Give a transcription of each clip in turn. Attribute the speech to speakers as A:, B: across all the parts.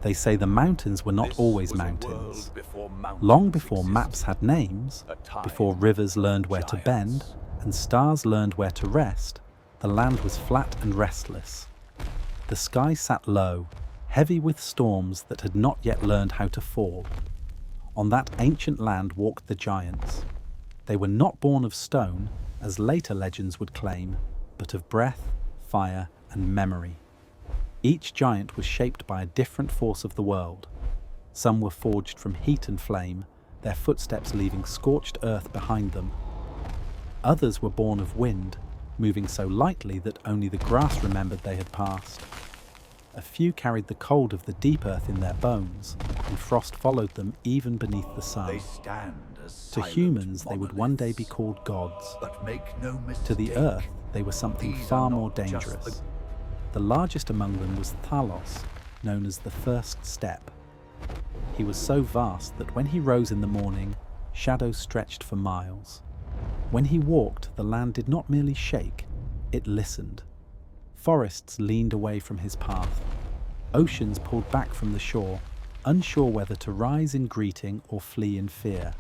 A: They say the mountains were not always mountains. Long before maps had names, before rivers learned where to bend, and stars learned where to rest, the land was flat and restless. The sky sat low, heavy with storms that had not yet learned how to fall. On that ancient land walked the giants. They were not born of stone, as later legends would claim, but of breath, fire, and memory. Each giant was shaped by a different force of the world. Some were forged from heat and flame, their footsteps leaving scorched earth behind them. Others were born of wind, moving so lightly that only the grass remembered they had passed. A few carried the cold of the deep earth in their bones, and frost followed them even beneath the sun. To humans, they would one day be called gods. To the earth, they were something far more dangerous. The largest among them was Thalos, known as the first step. He was so vast that when he rose in the morning, shadows stretched for miles. When he walked, the land did not merely shake, it listened. Forests leaned away from his path. Oceans pulled back from the shore, unsure whether to rise in greeting or flee in fear.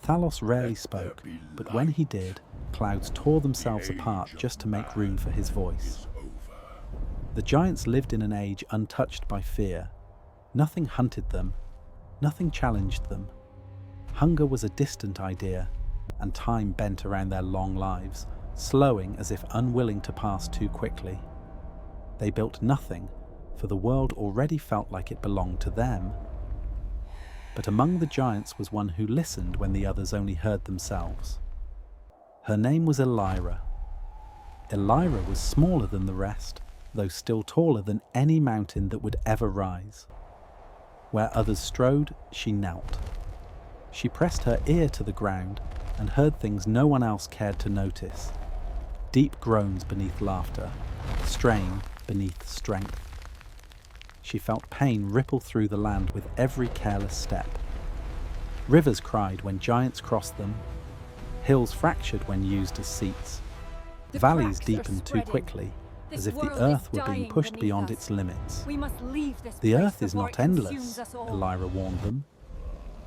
A: Thalos rarely spoke, but when he did, clouds tore themselves apart just to make room for his voice. The giants lived in an age untouched by fear. Nothing hunted them, nothing challenged them. Hunger was a distant idea, and time bent around their long lives, slowing as if unwilling to pass too quickly. They built nothing, for the world already felt like it belonged to them. But among the giants was one who listened when the others only heard themselves. Her name was Elra. Elra was smaller than the rest, though still taller than any mountain that would ever rise. Where others strode, she knelt. She pressed her ear to the ground and heard things no one else cared to notice. Deep groans beneath laughter, strain beneath strength. She felt pain ripple through the land with every careless step. Rivers cried when giants crossed them. Hills fractured when used as seats. Valleys deepened too quickly, as if the earth were being pushed beyond its limits. The earth is not endless, Elra warned them.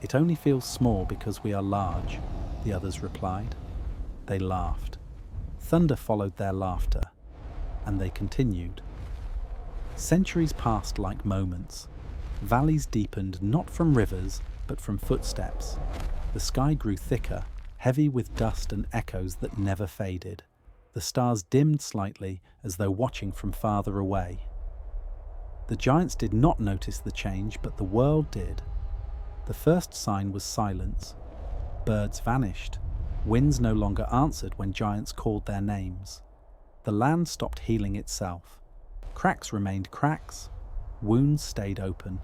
A: It only feels small because we are large, the others replied. They laughed. Thunder followed their laughter, and they continued. Centuries passed like moments. Valleys deepened not from rivers, but from footsteps. The sky grew thicker, heavy with dust and echoes that never faded. The stars dimmed slightly, as though watching from farther away. The giants did not notice the change, but the world did. The first sign was silence. Birds vanished. Winds no longer answered when giants called their names. The land stopped healing itself. Cracks remained cracks. Wounds stayed open.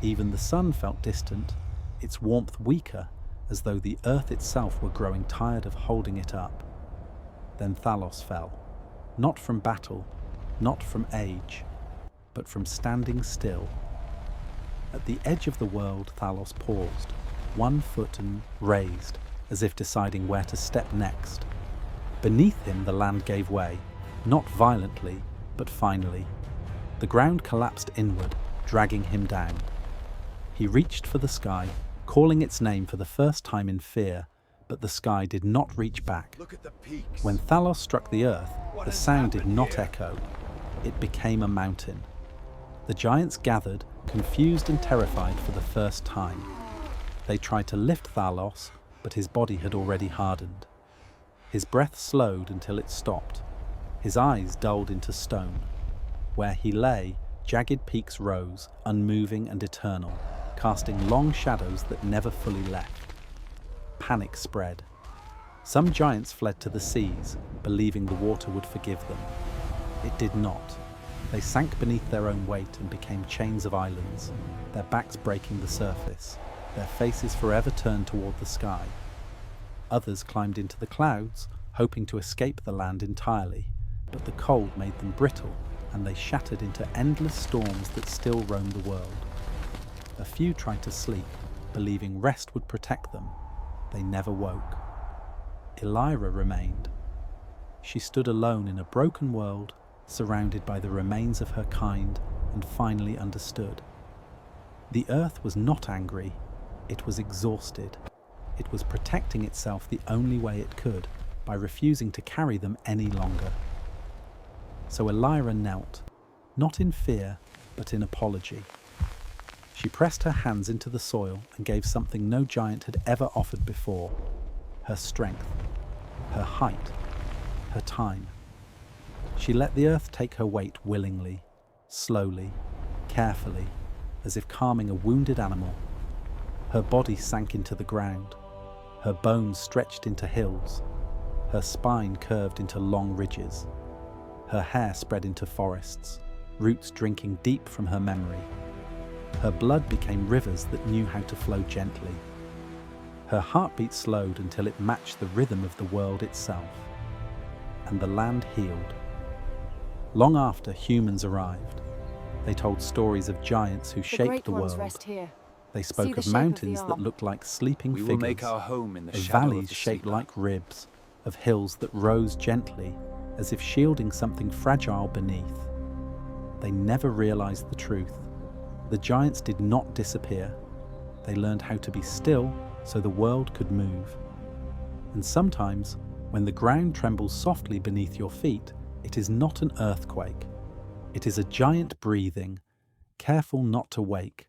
A: Even the sun felt distant, its warmth weaker, as though the earth itself were growing tired of holding it up. Then Thalos fell, not from battle, not from age, but from standing still. At the edge of the world, Thalos paused, one foot and raised, as if deciding where to step next. Beneath him, the land gave way, not violently, but finally. The ground collapsed inward, dragging him down. He reached for the sky, calling its name for the first time in fear, but the sky did not reach back. When Thalos struck the earth, the sound did not echo. It became a mountain. The giants gathered, confused and terrified for the first time. They tried to lift Thalos, but his body had already hardened. His breath slowed until it stopped. His eyes dulled into stone. Where he lay, jagged peaks rose, unmoving and eternal, casting long shadows that never fully left. Panic spread. Some giants fled to the seas, believing the water would forgive them. It did not. They sank beneath their own weight and became chains of islands, their backs breaking the surface, their faces forever turned toward the sky. Others climbed into the clouds, hoping to escape the land entirely, but the cold made them brittle, and they shattered into endless storms that still roamed the world. A few tried to sleep, believing rest would protect them. They never woke. Elra remained. She stood alone in a broken world, surrounded by the remains of her kind, and finally understood. The earth was not angry, it was exhausted. It was protecting itself the only way it could, by refusing to carry them any longer. So Elra knelt, not in fear, but in apology. She pressed her hands into the soil and gave something no giant had ever offered before: her strength, her height, her time. She let the earth take her weight willingly, slowly, carefully, as if calming a wounded animal. Her body sank into the ground, her bones stretched into hills, her spine curved into long ridges, her hair spread into forests, roots drinking deep from her memory. Her blood became rivers that knew how to flow gently. Her heartbeat slowed until it matched the rhythm of the world itself. And the land healed. Long after humans arrived, they told stories of giants who shaped the world.
B: Rest here.
A: They spoke of mountains that looked like sleeping figures,
C: We will make our home in the
A: of
C: shadow of
A: valleys
C: the
A: shaped
C: sea.
A: like ribs, of hills that rose gently, as if shielding something fragile beneath. They never realized the truth. The giants did not disappear. They learned how to be still so the world could move. And sometimes, when the ground trembles softly beneath your feet, it is not an earthquake. It is a giant breathing, careful not to wake.